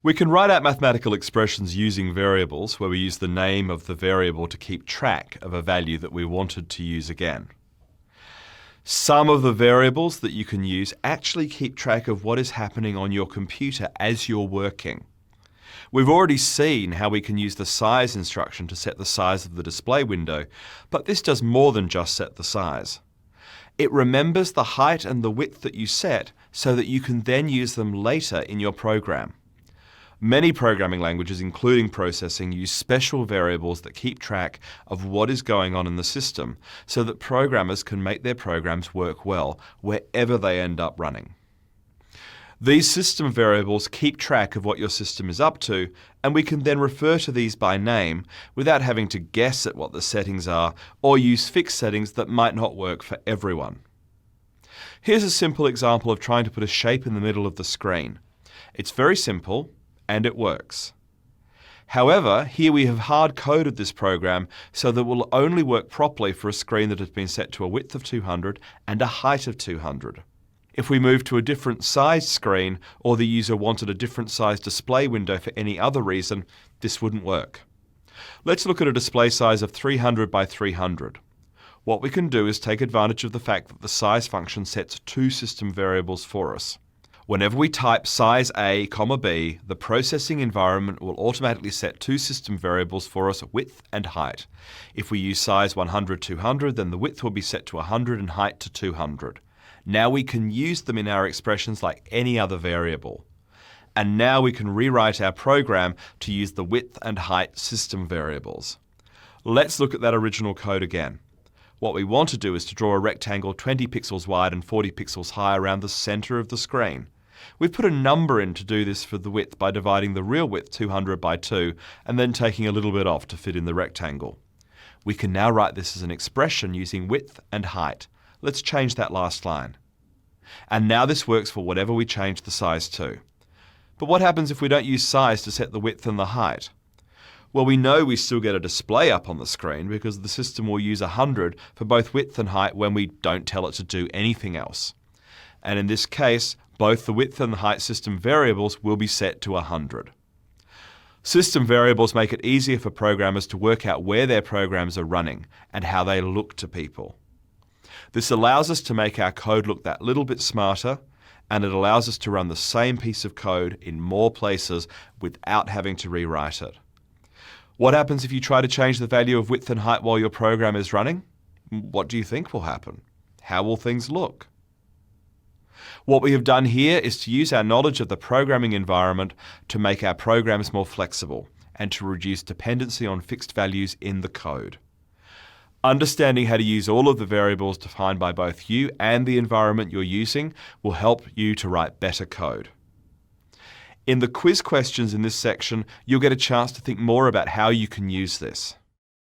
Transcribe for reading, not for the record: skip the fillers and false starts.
We can write out mathematical expressions using variables where we use the name of the variable to keep track of a value that we wanted to use again. Some of the variables that you can use actually keep track of what is happening on your computer as you're working. We've already seen how we can use the size instruction to set the size of the display window, but this does more than just set the size. It remembers the height and the width that you set so that you can then use them later in your program. Many programming languages, including processing, use special variables that keep track of what is going on in the system so that programmers can make their programs work well wherever they end up running. These system variables keep track of what your system is up to, and we can then refer to these by name without having to guess at what the settings are or use fixed settings that might not work for everyone. Here's a simple example of trying to put a shape in the middle of the screen. It's very simple, and it works. However, here we have hard-coded this program so that it will only work properly for a screen that has been set to a width of 200 and a height of 200. If we move to a different size screen, or the user wanted a different size display window for any other reason, this wouldn't work. Let's look at a display size of 300 by 300. What we can do is take advantage of the fact that the size function sets two system variables for us. Whenever we type size A, B, the processing environment will automatically set two system variables for us, width and height. If we use size 100, 200, then the width will be set to 100 and height to 200. Now we can use them in our expressions like any other variable. And now we can rewrite our program to use the width and height system variables. Let's look at that original code again. What we want to do is to draw a rectangle 20 pixels wide and 40 pixels high around the center of the screen. We've put a number in to do this for the width by dividing the real width 200 by 2 and then taking a little bit off to fit in the rectangle. We can now write this as an expression using width and height. Let's change that last line. And now this works for whatever we change the size to. But what happens if we don't use size to set the width and the height? Well, we know we still get a display up on the screen because the system will use 100 for both width and height when we don't tell it to do anything else. And in this case, both the width and the height system variables will be set to 100. System variables make it easier for programmers to work out where their programs are running and how they look to people. This allows us to make our code look that little bit smarter, and it allows us to run the same piece of code in more places without having to rewrite it. What happens if you try to change the value of width and height while your program is running? What do you think will happen? How will things look? What we have done here is to use our knowledge of the programming environment to make our programs more flexible and to reduce dependency on fixed values in the code. Understanding how to use all of the variables defined by both you and the environment you're using will help you to write better code. In the quiz questions in this section, you'll get a chance to think more about how you can use this.